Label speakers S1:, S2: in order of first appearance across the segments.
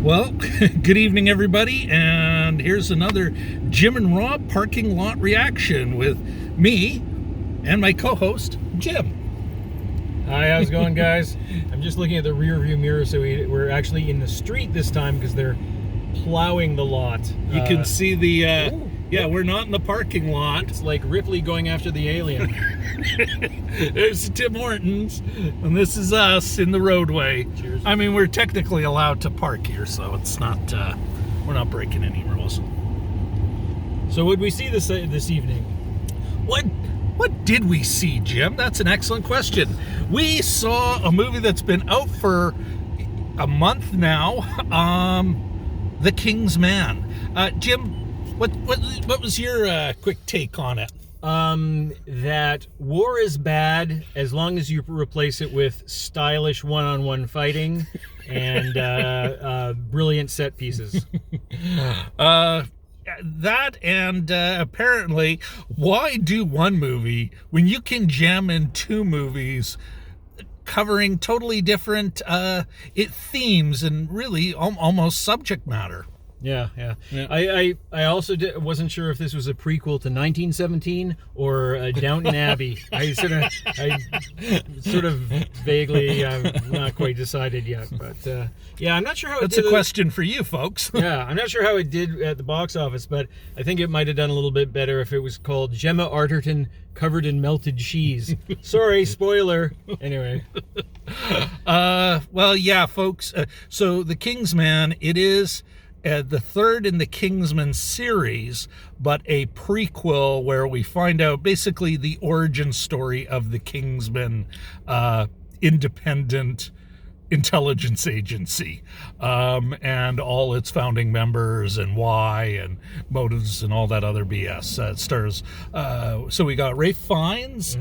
S1: Well, good evening, everybody, and here's another Jim and Rob parking lot reaction with me and my co-host, Jim.
S2: Hi, how's it going, guys? I'm just looking at the rear view mirror, so we're actually in the street this time because they're plowing the lot.
S1: You can see the, we're not in the parking lot.
S2: It's like Ripley going after the alien.
S1: There's Tim Hortons, and this is us in the roadway.
S2: Cheers.
S1: I mean, we're technically allowed to park here, so it's not, we're not breaking any rules.
S2: So what did we see this evening?
S1: What did we see, Jim? That's an excellent question. We saw a movie that's been out for a month now, The King's Man. Jim, what was your quick take on it?
S2: That war is bad as long as you replace it with stylish one-on-one fighting and brilliant set pieces.
S1: That and apparently, why do one movie when you can jam in two movies covering totally different themes and really almost subject matter?
S2: Yeah. I also wasn't sure if this was a prequel to 1917 or Downton Abbey. I sort of vaguely, not quite decided yet. But yeah, I'm not sure how.
S1: That's a question for you, folks.
S2: Yeah, I'm not sure how it did at the box office, but I think it might have done a little bit better if it was called Gemma Arterton Covered in Melted Cheese. Sorry, spoiler. Anyway.
S1: Well, yeah, folks. So The King's Man, it is the third in the Kingsman series, but a prequel where we find out basically the origin story of the Kingsman independent intelligence agency, and all its founding members and why and motives and all that other BS. It stars, so we got Ralph Fiennes,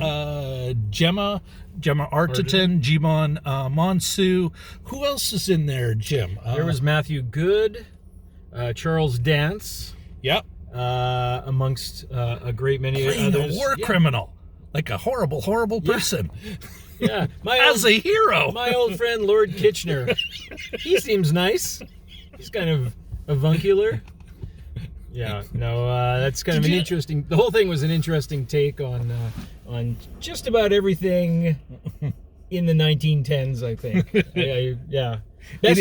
S1: Gemma Arterton, Jimon Monsu. Who else is in there, Jim?
S2: There was Matthew Good, Charles Dance.
S1: Yep.
S2: Amongst a great many
S1: Playing
S2: others.
S1: a war criminal, like a horrible person.
S2: Yeah,
S1: as a hero.
S2: My old friend Lord Kitchener. He seems nice. He's kind of avuncular. Yeah, no, that's kind of an interesting. The whole thing was an interesting take on just about everything in the 1910s. I think. Yeah.
S1: It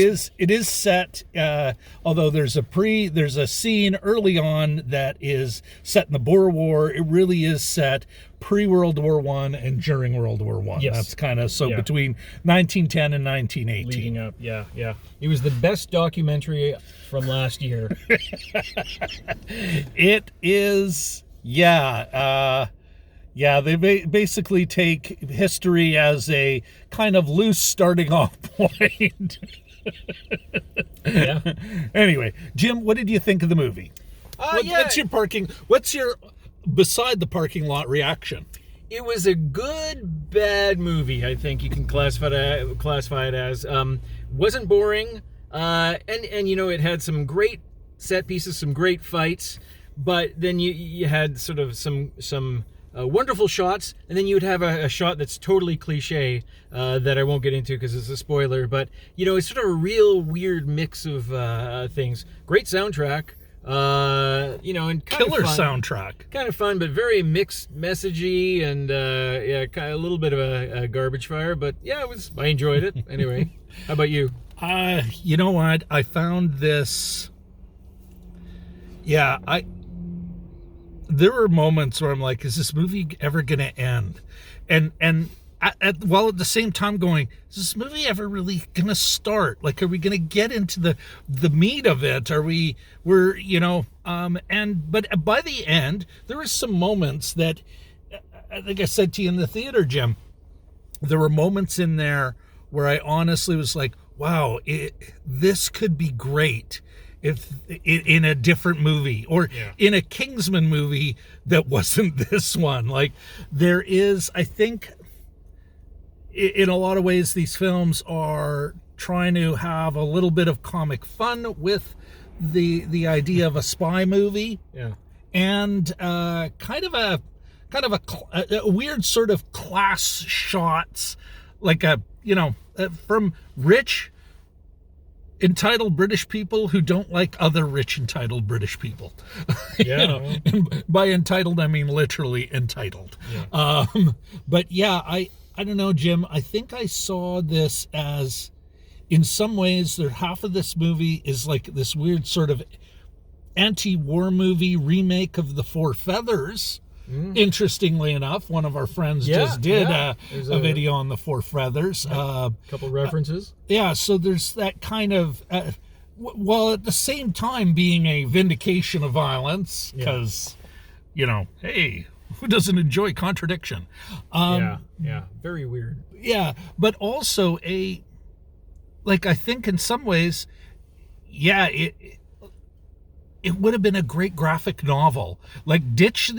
S1: is set, although there's a scene early on that is set in the Boer War. It really is set pre-World War I and during World War I.
S2: Yes.
S1: That's kind of between 1910 and 1918.
S2: Leading up, yeah. It was the best documentary from last year.
S1: It is, yeah, they basically take history as a kind of loose starting off point.
S2: Yeah.
S1: Anyway, Jim, what did you think of the movie? What's your beside the parking lot reaction?
S2: It was a good, bad movie, I think you can classify it as. Wasn't boring, and it had some great set pieces, some great fights, but then you had sort of some wonderful shots, and then you would have a shot that's totally cliche that I won't get into because it's a spoiler, but it's sort of a real weird mix of things. Great soundtrack, and
S1: killer soundtrack,
S2: kind of fun, but very mixed messagey, and kind of a little bit of a garbage fire, but yeah, I enjoyed it anyway. How about you?
S1: You know what, I found this, there were moments where I'm like, is this movie ever going to end? While at the same time going, is this movie ever really going to start? Like, are we going to get into the meat of it? But by the end, there were some moments that, like I said to you in the theater, Jim, there were moments in there where I honestly was like, wow, this could be great if in a different movie or in a Kingsman movie that wasn't this one. Like, there is, I think, in a lot of ways, these films are trying to have a little bit of comic fun with the idea of a spy movie, and kind of a weird sort of class shots, like from rich entitled British people who don't like other rich entitled British people.
S2: Yeah.
S1: And by entitled, I mean literally entitled.
S2: Yeah.
S1: But yeah, I don't know, Jim. I think I saw this as, in some ways, half of this movie is like this weird sort of anti-war movie remake of The Four Feathers. Interestingly enough, one of our friends just did a video on The Four Feathers.
S2: Couple references.
S1: Yeah, so there's that kind of, while at the same time being a vindication of violence, because, hey, who doesn't enjoy contradiction?
S2: Yeah, very weird.
S1: Yeah, but also I think in some ways, it would have been a great graphic novel. Like, ditch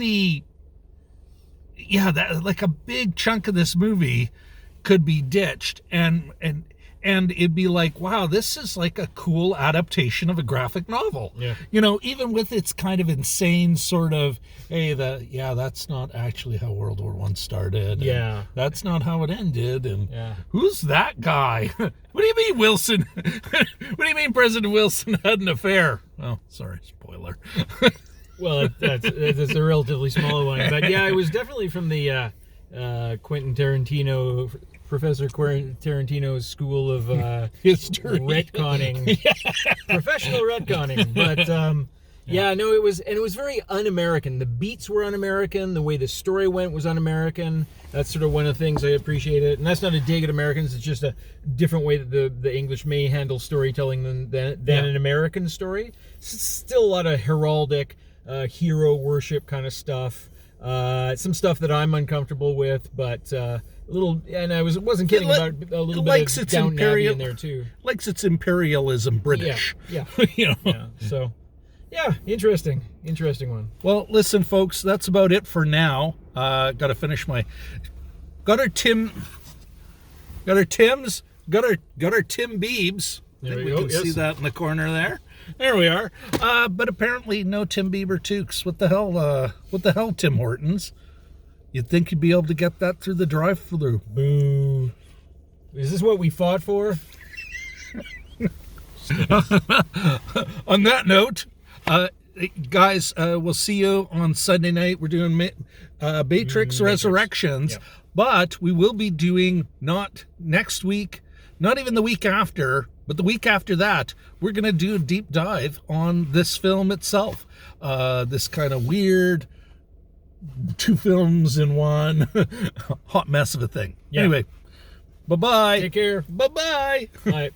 S1: like a big chunk of this movie could be ditched, and it'd be like, wow, this is like a cool adaptation of a graphic novel.
S2: Yeah.
S1: Even with its kind of insane sort of, hey, that's not actually how World War I started.
S2: Yeah.
S1: That's not how it ended. And
S2: yeah.
S1: Who's that guy? What do you mean, Wilson? What do you mean President Wilson had an affair? Oh, sorry, spoiler.
S2: Well, that's a relatively small one. But yeah, it was definitely from the Quentin Tarantino, Professor Quentin Tarantino's school of
S1: history
S2: retconning, professional retconning. But no, it was very un-American. The beats were un-American. The way the story went was un-American. That's sort of one of the things I appreciated. And that's not a dig at Americans. It's just a different way that the English may handle storytelling than an American story. It's still a lot of heraldic, hero worship kind of stuff. Some stuff that I'm uncomfortable with, but a little. And I wasn't kidding about a little bit of Downton Abbey in there too.
S1: Likes its imperialism British.
S2: Yeah. So. Yeah, interesting one.
S1: Well, listen, folks, that's about it for now. Got to finish got our Tim Beebs. I think we can see that in the corner there. There we are. But apparently no Tim Bieber toques. What the hell, Tim Hortons? You'd think you'd be able to get that through the drive-thru.
S2: Boo. Is this what we fought for?
S1: On that note, guys, we'll see you on Sunday night. We're doing Matrix Resurrections, but we will be doing, not next week, not even the week after, but the week after that, we're going to do a deep dive on this film itself. This kind of weird 2 films in one hot mess of a thing. Yeah. Anyway, bye-bye.
S2: Take care.
S1: Bye-bye.
S2: Bye.